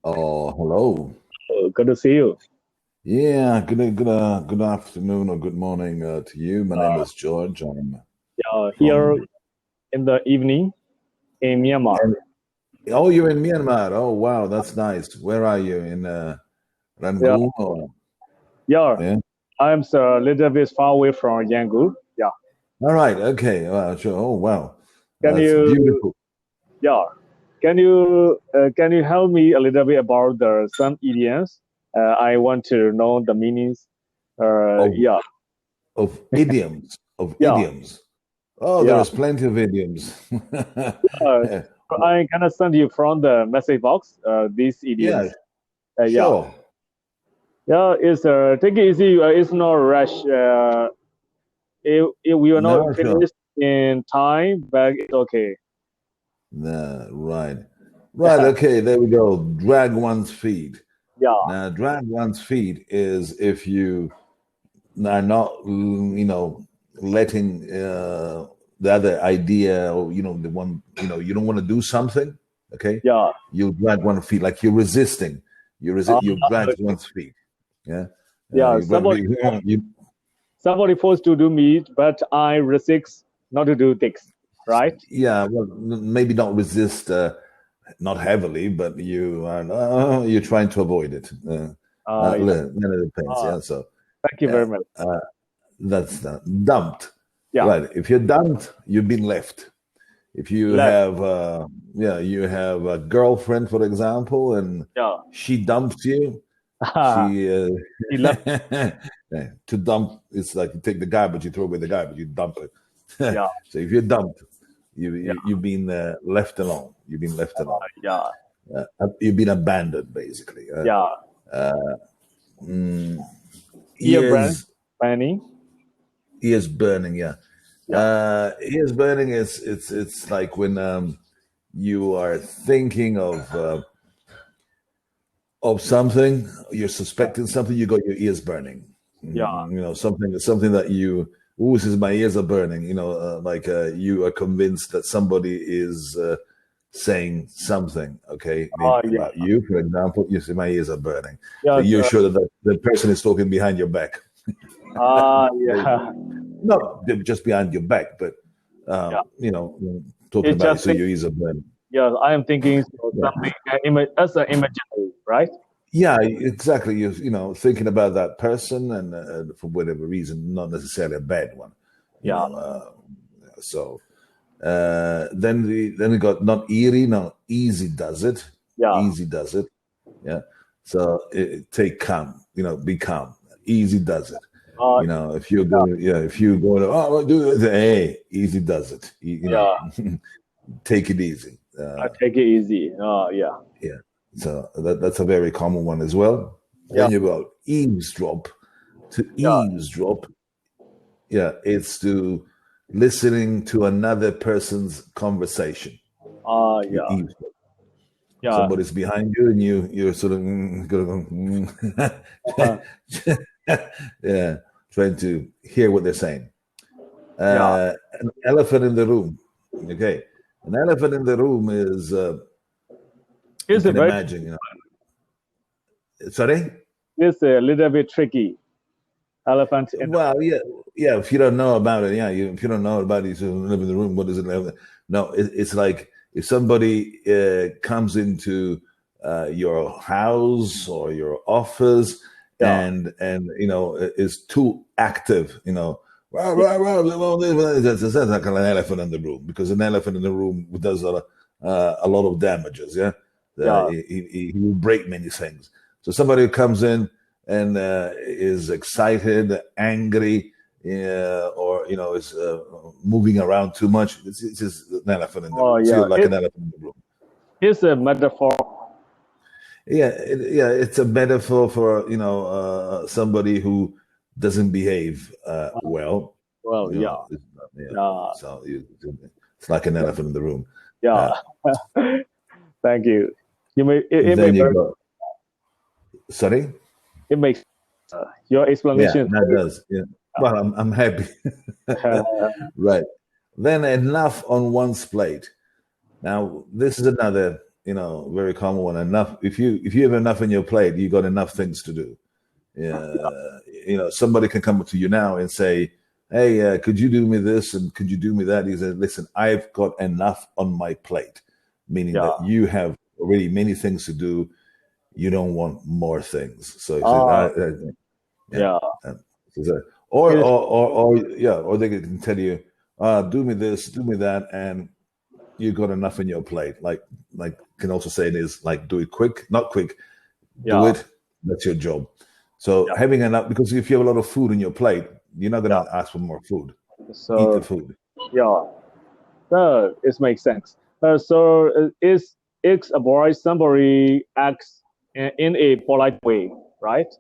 Oh, hello. Oh, good to see you. Yeah, good afternoon or good morning to you. My name Uh, is George. I'm Here from. in the evening in Myanmar. And, oh, you're in Myanmar. Oh, wow, that's nice. Where are you in Yeah, Rangoon or? yeah. Yeah. I'm a little bit far away from Yangon. Yeah. All right. Okay. Sure. Oh, wow, Can that's you? beautiful. Yeah. Can you help me a little bit about the some idioms? I want to know the meanings. Of Yeah. of idioms of Yeah. idioms. Oh, Yeah. there's plenty of idioms. Uh, I gonna send you from the message box. These Yeah, idioms. Yeah. sure. Yeah. It's take it easy. It's not rush. If we are not No, sure. finished in time, but it's okay. Nah, right. Right. Okay. There we go. Drag one's feet. Yeah, Now, drag one's feet is if you are not, letting the other idea or, the one, you don't want to do something. Okay. yeah, You drag one's feet like you're resisting. You drag one's feet. Yeah. yeah. You drag, Somebody forced to do me, but I resist not to do things. Right? yeah. Well, maybe not resist, not heavily, but you're trying to avoid it. Yeah. It depends. Uh, Yeah. So, Thank you yeah. very much. That's dumped. Yeah, Right. If you're dumped, you've been left. If you left. have, you have a girlfriend, for example, and Yeah, she dumps you, she, he left. to dump, it's like you take the garbage, you throw away the garbage, you dump it. Yeah, So if you're dumped, yeah, you've been left alone. You've been left alone. yeah, You've been abandoned, basically. yeah. Mm, Ear brand, ears, Manny. ears burning. Yeah. Yeah. Ears burning is it's like when you are thinking of something, you're suspecting something, you got your ears burning. Yeah. Something that you, oh, this is my ears are burning. You are convinced that somebody is saying something. Okay, maybe Yeah. about you, for example. You say my ears are burning, so Yes. you're sure that the person is talking behind your back. Yeah. Not just behind your back, but Yeah. talking It about you. just So your ears are burning. yes. I am thinking of Yeah, something as an imaginary, right? yeah, exactly. Thinking about that person, and for whatever reason, not necessarily a bad one. You Yeah. know, so then we got not eerie, no, easy does it, Yeah. easy does it. Yeah, so take calm. Be calm. Easy does it. Uh, If you're going, yeah, if you go to, oh, do it, hey, easy does it. yeah. Take it easy. I take it easy. Yeah. Yeah. So that's a very common one as well. Yeah. Then you go eavesdrop. To Yeah. eavesdrop, yeah, it's to listening to another person's conversation. You Yeah. eavesdrop. Yeah. Somebody's behind you, and you're sort of Uh, yeah, trying to hear what they're saying. yeah. An elephant in the room. Okay, an elephant in the room is you It's a can very imagine. Sorry. it's a little bit tricky. Elephant in the Well, yeah, yeah. If you don't know about it, yeah. If you don't know about it, you live in the room. What is it? No, it's like if somebody comes into your house or your office yeah. and is too active. That's like an elephant in the room, because an elephant in the room does a lot of damages. Yeah, Yeah. he will break many things. So somebody who comes in and is excited, angry, or is moving around too much. It's just an elephant in the room. See Yeah. it like an elephant in the room. It's a metaphor. Yeah, it's a metaphor for somebody who doesn't behave well. Well, yeah. Yeah. Yeah. So it's like an elephant in the room. Yeah. Thank you. It Then may you go. Sorry. it makes your Yeah, explanation. that does. Yeah. Well, I'm happy. Right. Then enough on one's plate. Now, this is another very common one. Enough. If you have enough on your plate, you got enough things to do. Somebody can come up to you now and say, "Hey, could you do me this and could you do me that?" He said, "Listen, I've got enough on my plate," meaning that you have already many things to do. You don't want more things. So he said, or they can tell you, "Do me this, do me that," and you got enough on your plate. Like can also say it is like, do it quick, not quick. Do it. That's your job. So having enough, because if you have a lot of food on your plate, you're not going to ask for more food. So eat the food. Yeah, it makes sense. So is avoid somebody acts in a polite way, right?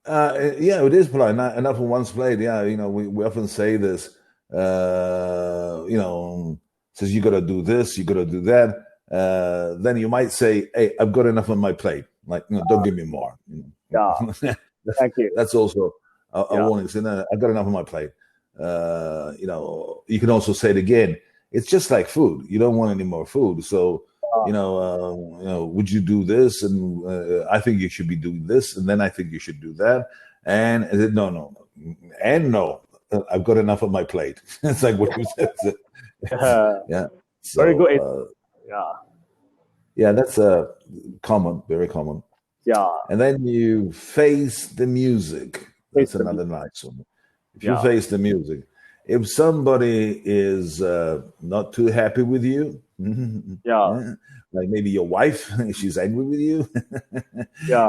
Yeah, it is polite. Enough on one's plate. Yeah, we often say this. Says you got to do this, you got to do that. Then you might say, "Hey, I've got enough on my plate. Like, don't give me more." Yeah, thank you. That's also a warning. Say, "No, I've got enough on my plate." You can also say it again. It's just like food. You don't want any more food, so would you do this? And I think you should be doing this, and then I think you should do that. And I said, no, and no. I've got enough on my plate. It's like what you said. Yeah. So, very good. Yeah, that's common, very common. Yeah. And then you face the music. That's another nice one. If you face the music, if somebody is not too happy with you, like maybe your wife, she's angry with you,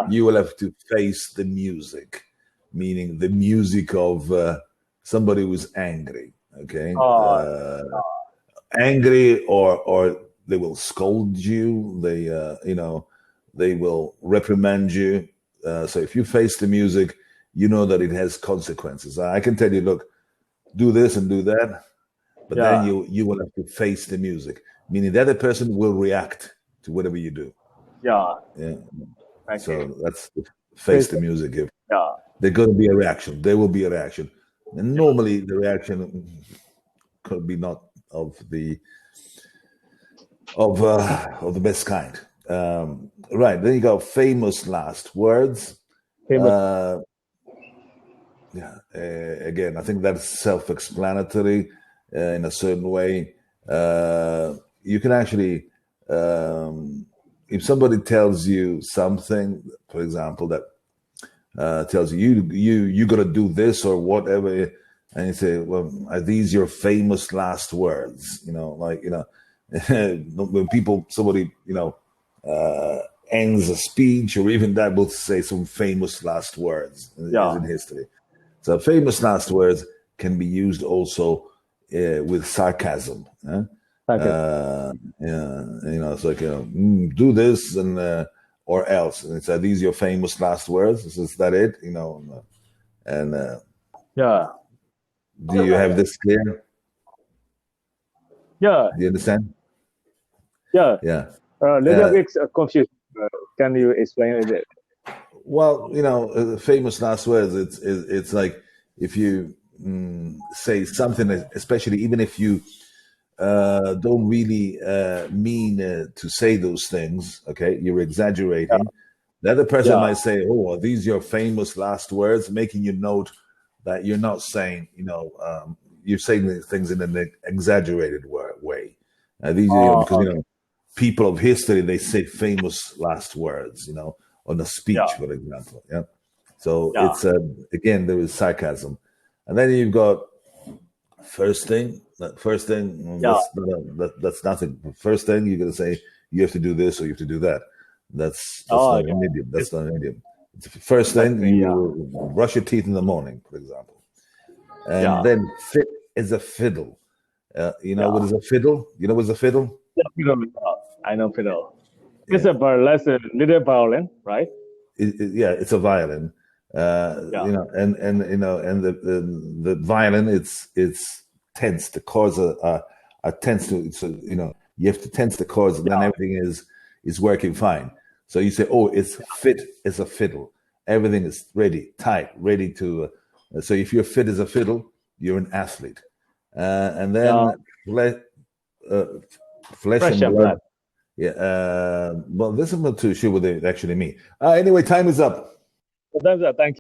you will have to face the music, meaning the music of somebody who's angry. Okay, angry, or they will scold you. They will reprimand you. So if you face the music, you know that it has consequences. I can tell you, look, do this and do that, but then you will have to face the music, meaning the other person will react to whatever you do. Yeah. So that's face the music. If there's going to be a reaction, there will be a reaction, and normally the reaction could be not of the best kind. Right, then you got famous last words. Again, I think that's self-explanatory in a certain way. You can actually, if somebody tells you something, for example, that tells you got to do this or whatever, and you say, "Well, are these your famous last words?" When somebody ends a speech, or even that, will say some famous last words in history. So famous last words can be used also with sarcasm. It's like, do this and or else. And it's, are these your famous last words? Is that it? Do you have this clear? Yeah. Do you understand? Yeah. Yeah. Little bit confused. Can you explain it? Well, famous last words. It's like if you say something, especially even if you don't really mean to say those things. Okay, you're exaggerating. The other person might say, "Oh, are these your famous last words?" Making you note that you're not saying, you're saying things in an exaggerated way. These are because people of history, they say famous last words, on a speech, for example. Yeah. So it's again, there is sarcasm, and then you've got first thing. That's nothing. First thing you're gonna say, you have to do this or you have to do that. That's not an idiom. That's not an idiom. It's the first thing, you brush your teeth in the morning, for example, and then fit is a fiddle. What is a fiddle? You know what's a fiddle? I know fiddle. It's a little violin, right? It's a violin. And the violin, it's tense. The chords are tense. So you have to tense the chords, and then everything is working fine. So you say, "Oh, it's fit as a fiddle. Everything is ready, tight, ready to." So if you're fit as a fiddle, you're an athlete. And then flesh and blood. Yeah. Well, this I'm not too sure what they actually mean. Anyway, time is up. So that's thank